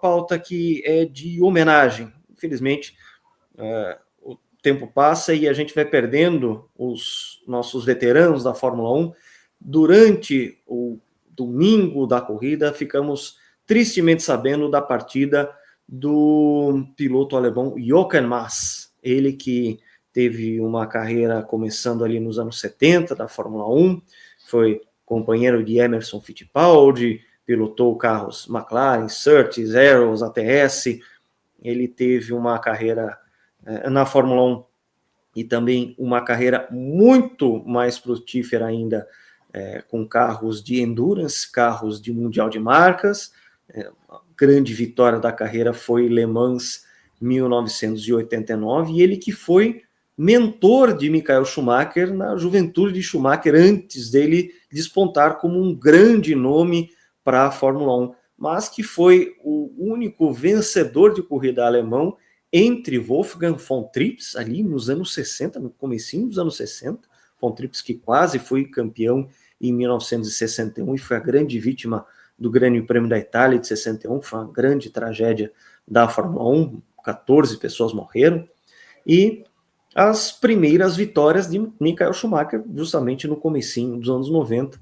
pauta que é de homenagem. Infelizmente, o tempo passa e a gente vai perdendo os nossos veteranos da Fórmula 1. Durante o domingo da corrida, ficamos tristemente sabendo da partida do piloto alemão Jochen Mass, ele que teve uma carreira começando ali nos anos 70 da Fórmula 1, foi companheiro de Emerson Fittipaldi, pilotou carros McLaren, Surtees, Arrows, ATS, ele teve uma carreira na Fórmula 1 e também uma carreira muito mais frutífera ainda com carros de endurance, carros de mundial de marcas. A grande vitória da carreira foi Le Mans 1989, e ele que foi mentor de Michael Schumacher na juventude de Schumacher, antes dele despontar como um grande nome para a Fórmula 1, mas que foi o único vencedor de corrida alemão entre Wolfgang von Trips, ali nos anos 60, no comecinho dos anos 60, von Trips que quase foi campeão em 1961 e foi a grande vítima do Grande Prêmio da Itália de 61, foi uma grande tragédia da Fórmula 1, 14 pessoas morreram, e as primeiras vitórias de Michael Schumacher, justamente no comecinho dos anos 90,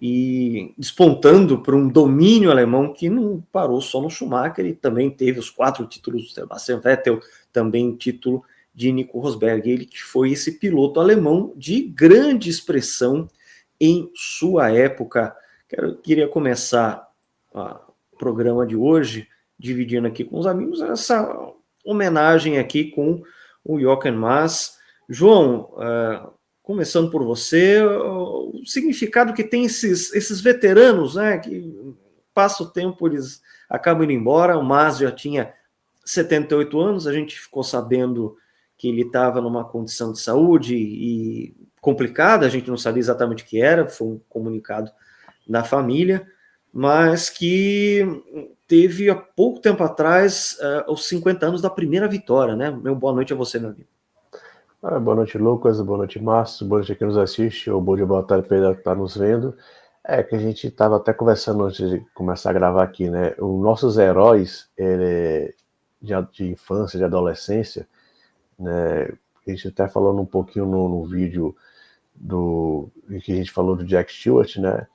e despontando para um domínio alemão que não parou só no Schumacher, e também teve os 4 títulos do Sebastian Vettel, também o título de Nico Rosberg, ele que foi esse piloto alemão de grande expressão em sua época. Queria começar o programa de hoje dividindo aqui com os amigos essa homenagem aqui com o Jochen Mass. João, começando por você, o significado que tem esses veteranos, né, que passa o tempo, eles acabam indo embora. O Mass já tinha 78 anos, a gente ficou sabendo que ele estava numa condição de saúde e complicada, a gente não sabia exatamente o que era, foi um comunicado da família, mas que teve há pouco tempo atrás os 50 anos da primeira vitória, né? Meu boa noite a você, meu amigo. Boa noite, Lucas, boa noite, Márcio, boa noite a quem nos assiste, ou bom dia, boa tarde para ele que está nos vendo. Que a gente estava até conversando antes de começar a gravar aqui, né? Os nossos heróis de infância, de adolescência, né? A gente até falando um pouquinho no vídeo em que a gente falou do Jack Stewart, né?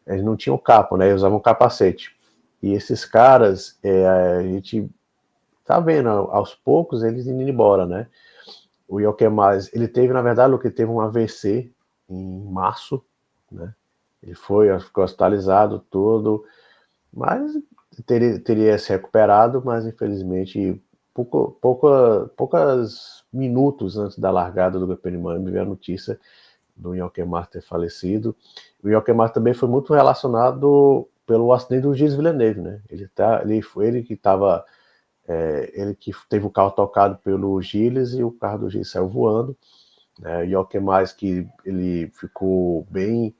Eles não tinham capa, né? Eles usavam capacete. E esses caras, a gente tá vendo aos poucos eles indo embora, né? O Jochen Mass, ele teve, na verdade, teve um AVC em março, né? Ele ficou hospitalizado todo, mas teria se recuperado, mas infelizmente poucos minutos antes da largada do GP de Miami veio a notícia do Jochen Mass ter falecido. O Jochen Mass também foi muito relacionado pelo acidente do Gilles Villeneuve, né? Ele que teve o carro tocado pelo Gilles e o carro do Gilles saiu voando. Né? Jochen Mass, que ele ficou bem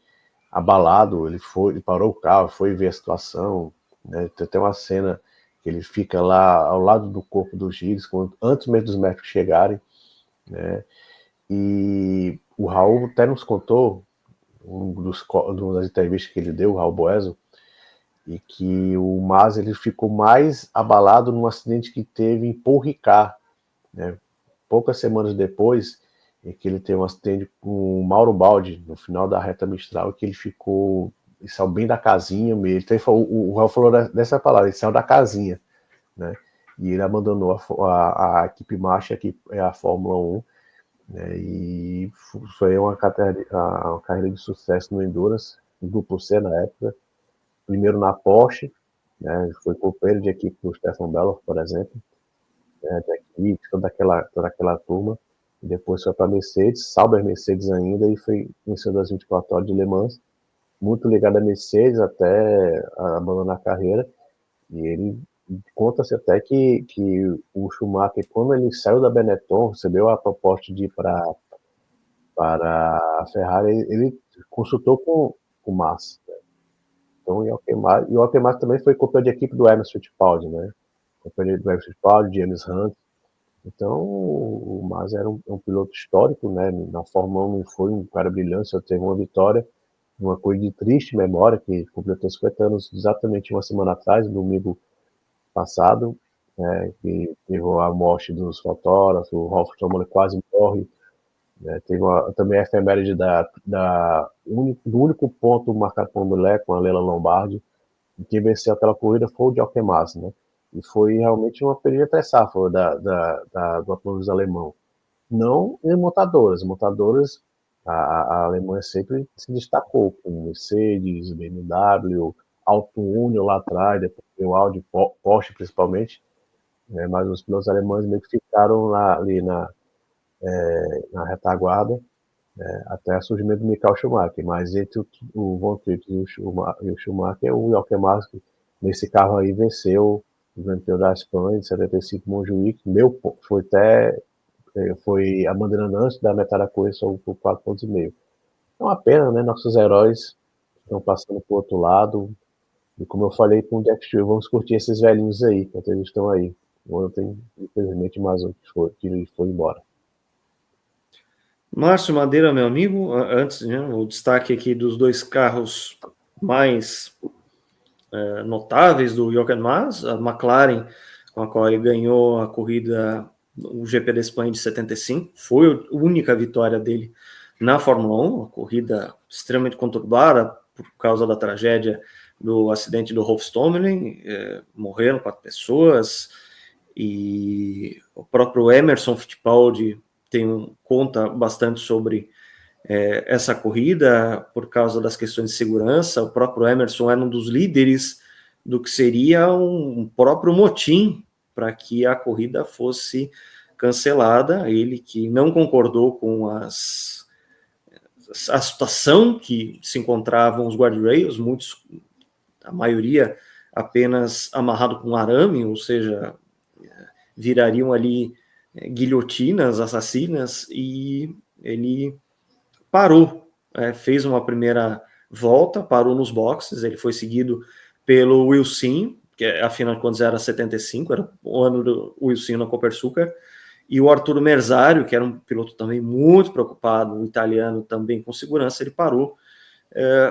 abalado, ele parou o carro, foi ver a situação. Né? Tem até uma cena que ele fica lá ao lado do corpo do Gilles, antes mesmo dos médicos chegarem. Né? E o Raul até nos contou, uma das entrevistas que ele deu, o Raul Boesel, e que o Mass ele ficou mais abalado num acidente que teve em Paul Ricard, né? Poucas semanas depois, em que ele teve um acidente com o Mauro Baldi, no final da reta Mistral, que ele saiu bem da casinha mesmo. Então, o Raul falou dessa palavra, ele saiu da casinha, né? E ele abandonou a equipe marcha, que é a Fórmula 1, né? E foi uma carreira de sucesso no Endurance, no Grupo C na época. Primeiro na Porsche, né? Foi companheiro de equipe do Stefan Bellof, por exemplo, né? De toda aquela turma. E depois foi para a Mercedes, Sauber Mercedes ainda, e foi vencedor das 24 horas de Le Mans, muito ligado à Mercedes até abandonar a carreira. E ele conta-se até que o Schumacher, quando ele saiu da Benetton, recebeu a proposta de ir para a Ferrari, ele consultou com o Massa. Então, o Jochen Mass também foi companheiro de equipe do Emerson Fittipaldi, né? Companheiro do Emerson Fittipaldi, James Hunt. Então, o Mass era um piloto histórico, né? Na Fórmula 1 foi um cara brilhante, só teve uma vitória, uma coisa de triste memória, que completou 50 anos exatamente uma semana atrás, no domingo passado, que teve a morte dos fotógrafos, o Ralph Tolman quase morre, teve também a efeméride do único ponto marcado por mulher, com a Leila Lombardi, e quem venceu aquela corrida foi o Jochen Mass, né? E foi realmente uma período até safra do automobilismo alemão. Não em montadoras. Montadoras, a Alemanha sempre se destacou com Mercedes, BMW, Auto Union lá atrás, depois o Audi, Porsche principalmente, mas os pilotos alemães meio que ficaram lá, ali na retaguarda, até o surgimento do Michael Schumacher. Mas entre o Von Trips e o Schumacher, o Jochen Mass, nesse carro aí, venceu o Grande Prêmio da Espanha em 75 Montjuic. Foi a bandeira antes da metade da corrida, só por 4,5 pontos. É uma pena, né? Nossos heróis estão passando para o outro lado. E como eu falei com o Jack Stewart, vamos curtir esses velhinhos aí, enquanto eles estão aí. Ontem, infelizmente, mais um que foi embora. Márcio Madeira, meu amigo, antes, né, o destaque aqui dos dois carros mais notáveis do Jochen Mass, a McLaren, com a qual ele ganhou a corrida, o GP da Espanha de 75, foi a única vitória dele na Fórmula 1, uma corrida extremamente conturbada por causa da tragédia do acidente do Rolf Stommelen, morreram 4 pessoas, e o próprio Emerson Fittipaldi conta bastante sobre essa corrida por causa das questões de segurança. O próprio Emerson era um dos líderes do que seria um próprio motim para que a corrida fosse cancelada. Ele que não concordou com a situação que se encontravam os guardrails, a maioria apenas amarrado com arame, ou seja, virariam ali guilhotinas assassinas, e ele parou, fez uma primeira volta, parou nos boxes, ele foi seguido pelo Wilson, que afinal de contas era 75, era o ano do Wilson na Copersucar, e o Arturo Merzario, que era um piloto também muito preocupado, um italiano também com segurança, ele parou.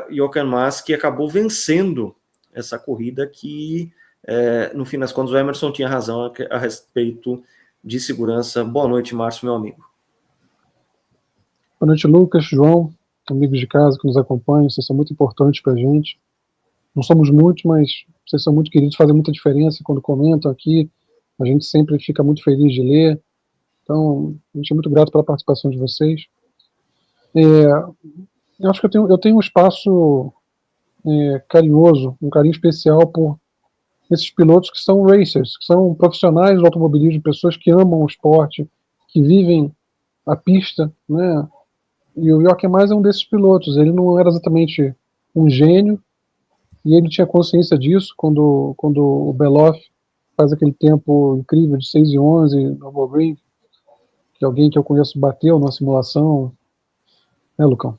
Jochen Mass, que acabou vencendo essa corrida, que no fim das contas o Emerson tinha razão a respeito de segurança. Boa noite, Márcio, meu amigo. Boa noite, Lucas, João, amigos de casa que nos acompanham. Vocês são muito importantes para a gente. Não somos muitos, mas vocês são muito queridos, fazem muita diferença quando comentam aqui. A gente sempre fica muito feliz de ler. Então, a gente é muito grato pela participação de vocês. Eu acho que eu tenho um espaço carinhoso, um carinho especial por esses pilotos que são racers, que são profissionais do automobilismo, pessoas que amam o esporte, que vivem a pista, né? E o Jochen Mass é um desses pilotos. Ele não era exatamente um gênio, e ele tinha consciência disso quando o Beloff faz aquele tempo incrível de 6:11 no Nürburgring, que alguém que eu conheço bateu na simulação, né, Lucão?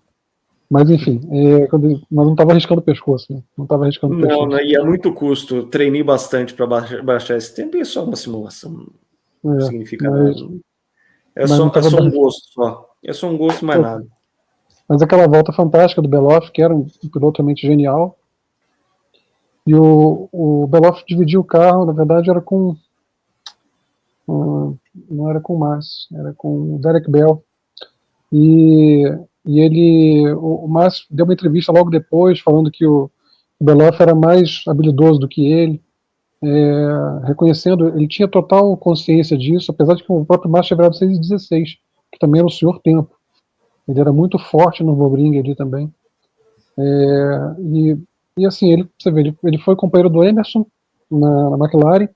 Mas enfim, mas não estava arriscando o pescoço, né? Não estava arriscando o pescoço. Não, e a muito custo. Treinei bastante para baixar esse tempo, e é só uma simulação. Não significa nada. É só um gosto só. É só um gosto, mais nada. Mas aquela volta fantástica do Beloff, que era um piloto realmente genial. E o Beloff dividiu o carro, na verdade era com... não era com o Mass, era com o Derek Bell. E o Mass deu uma entrevista logo depois, falando que o Beloff era mais habilidoso do que ele, reconhecendo, ele tinha total consciência disso, apesar de que o próprio Mass tinha virado 6:16, que também era o senhor tempo. Ele era muito forte no Nürburgring ali também. E assim, você vê, ele foi companheiro do Emerson na McLaren,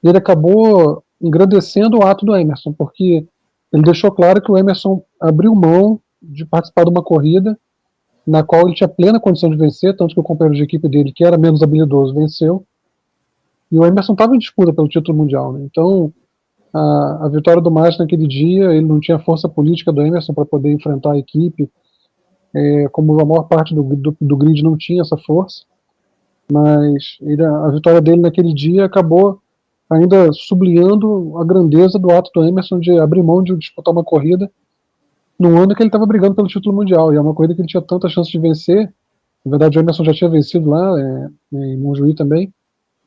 e ele acabou engrandecendo o ato do Emerson, porque ele deixou claro que o Emerson abriu mão de participar de uma corrida na qual ele tinha plena condição de vencer, tanto que o companheiro de equipe dele, que era menos habilidoso, venceu, e o Emerson estava em disputa pelo título mundial, né? Então a vitória do Mass naquele dia, ele não tinha força política do Emerson para poder enfrentar a equipe, como a maior parte do grid não tinha essa força, mas a vitória dele naquele dia acabou ainda sublinhando a grandeza do ato do Emerson de abrir mão de disputar uma corrida num ano que ele estava brigando pelo título mundial, e é uma corrida que ele tinha tanta chance de vencer. Na verdade, o Emerson já tinha vencido lá, em Montjuic também,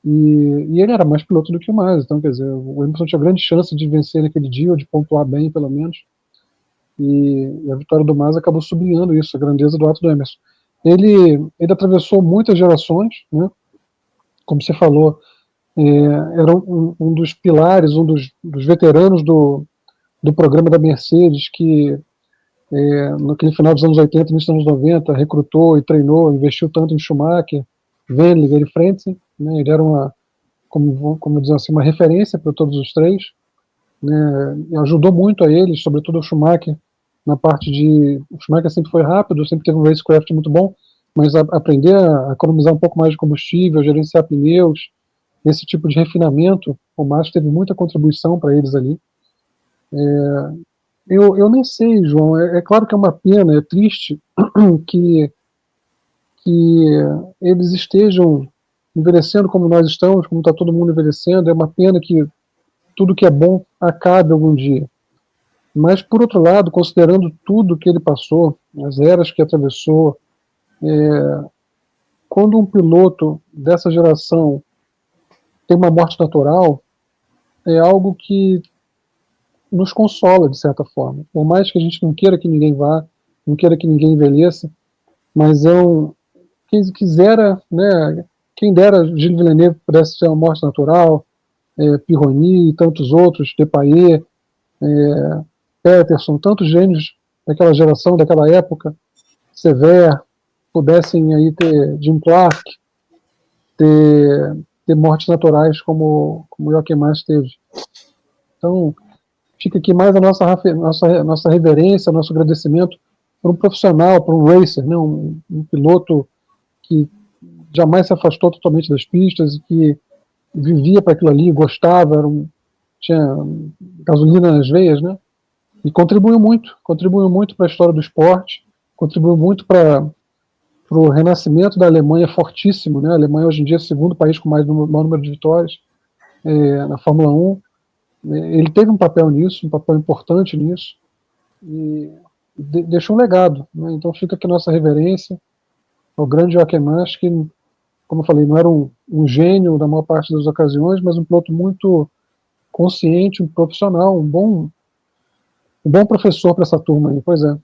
E ele era mais piloto do que o Massa, então, quer dizer, o Emerson tinha grande chance de vencer naquele dia, ou de pontuar bem, pelo menos, e a vitória do Massa acabou sublinhando isso, a grandeza do ato do Emerson. Ele atravessou muitas gerações, né? Como você falou, era um dos pilares, um dos veteranos do programa da Mercedes, que naquele final dos anos 80, início dos anos 90, recrutou e treinou, investiu tanto em Schumacher, Wendlinger e Frentzen, né? Ele era como dizer assim, uma referência para todos os três, né? E ajudou muito a eles, sobretudo o Schumacher, na parte de... O Schumacher sempre foi rápido, sempre teve um racecraft muito bom, mas aprender a economizar um pouco mais de combustível, gerenciar pneus, esse tipo de refinamento, o Massa teve muita contribuição para eles ali. Eu nem sei, João, é claro que é uma pena, é triste que eles estejam envelhecendo como nós estamos, como está todo mundo envelhecendo, é uma pena que tudo que é bom acabe algum dia. Mas, por outro lado, considerando tudo que ele passou, as eras que atravessou, quando um piloto dessa geração tem uma morte natural, é algo que nos consola, de certa forma. Por mais que a gente não queira que ninguém vá, não queira que ninguém envelheça, mas quem quisera, né, quem dera Gilles Villeneuve pudesse ter uma morte natural, Pironi e tantos outros, Depailler, Peterson, tantos gênios daquela geração, daquela época, Sever, pudessem aí ter Jim Clark, ter mortes naturais como o Joachim Massa teve. Então, fica aqui mais a nossa reverência, nosso agradecimento para um profissional, para um racer, né, um piloto que jamais se afastou totalmente das pistas e que vivia para aquilo ali, gostava, tinha gasolina nas veias, né? E contribuiu muito para a história do esporte, contribuiu muito para o renascimento da Alemanha fortíssimo, né? A Alemanha hoje em dia é o segundo país com maior número de vitórias na Fórmula 1. Ele teve um papel nisso, um papel importante nisso, e deixou um legado, né? Então fica aqui nossa reverência ao grande Joachim Massa, que, como eu falei, não era um gênio na maior parte das ocasiões, mas um piloto muito consciente, um profissional, um bom professor para essa turma aí. Pois é.